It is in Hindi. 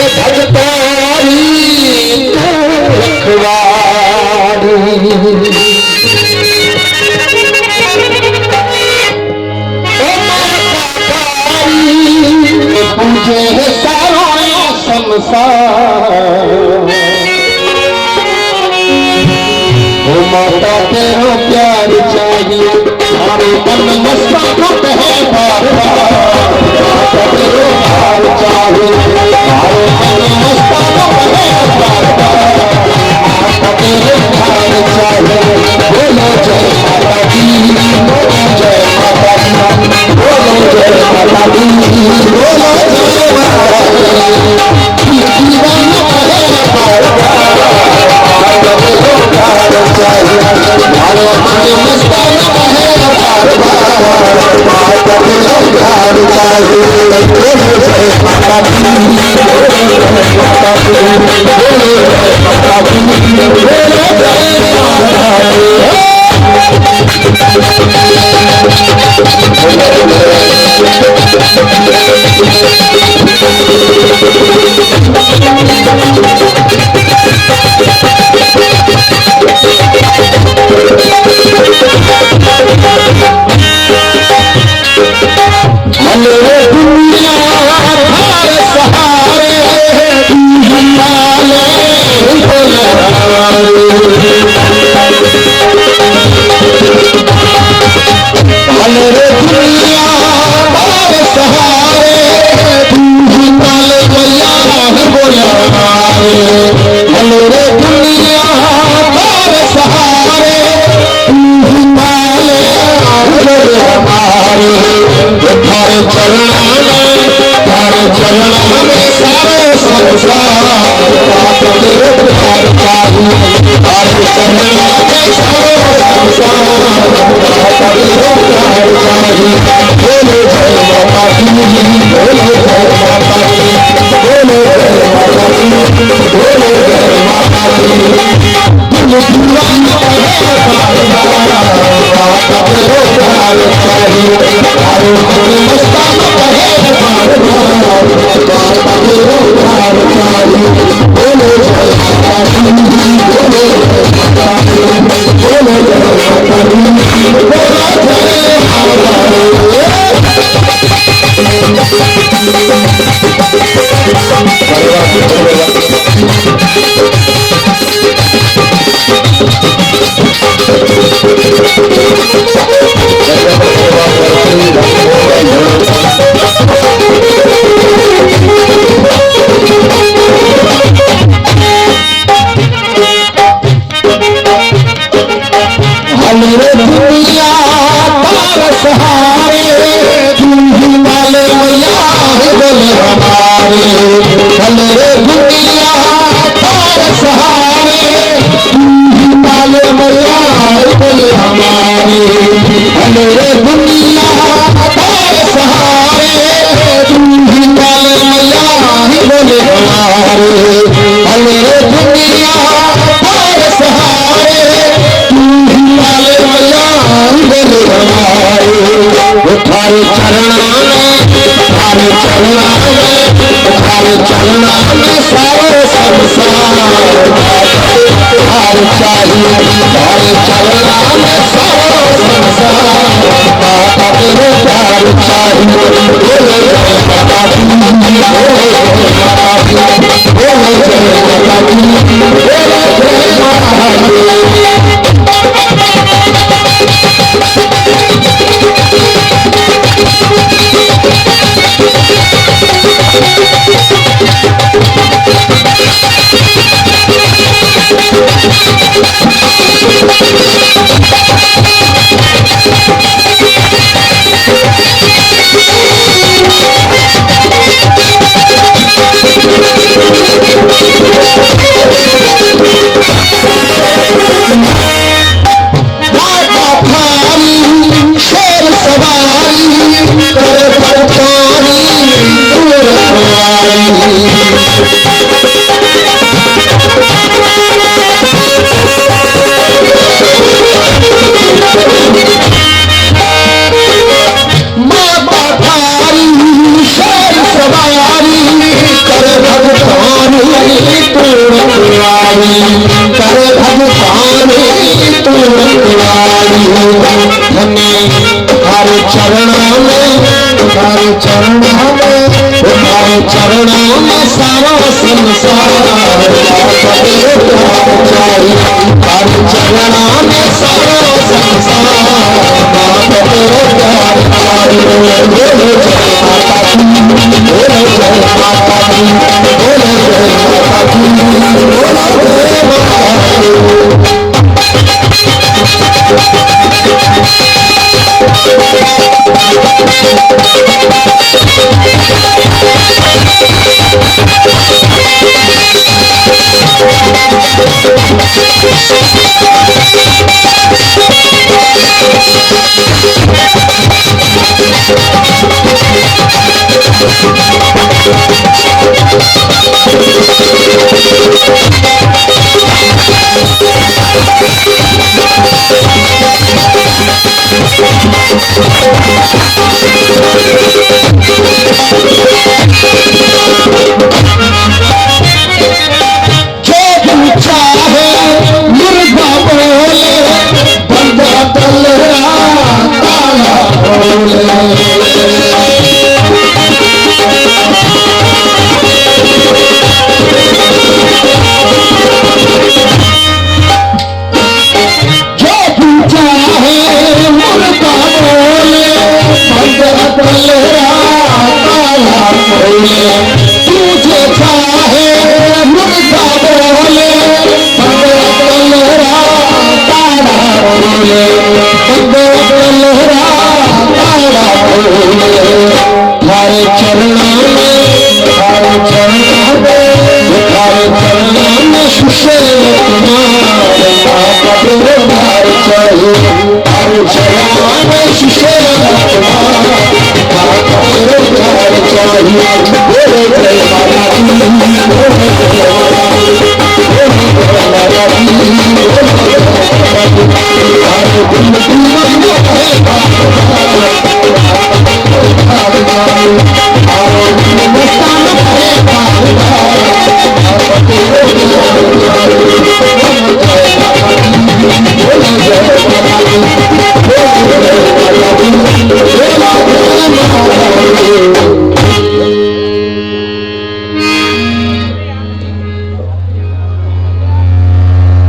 भगतारी रखवारी पूजे सारा संसार ओ माता तेरा प्यार चाहिए हमारे मन मस्तक है बार बार माता तेरा प्यार चाहिए हमारे मन मस्तक है बार बार माता तेरा प्यार चाहिए बोलो जय माता दी बोलो जय माता दी बोलो जय माता दी बोलो जय माता दी दीवाना है बार बार माता तेरा प्यार चाहिए हमारे मन मस्तक है बार बार माता तेरा प्यार चाहिए बोलो जय माता दी बोलो जय माता दी बोलो जय माता दी बोलो करे भगवान तू रखवाली धनी हर चरणों में सारो सारा संसार चाहिए हर चरणों में सारा संसार बोले जय माता दी बोले जय माता दी बोले जय माता दी बोले जय माता दी।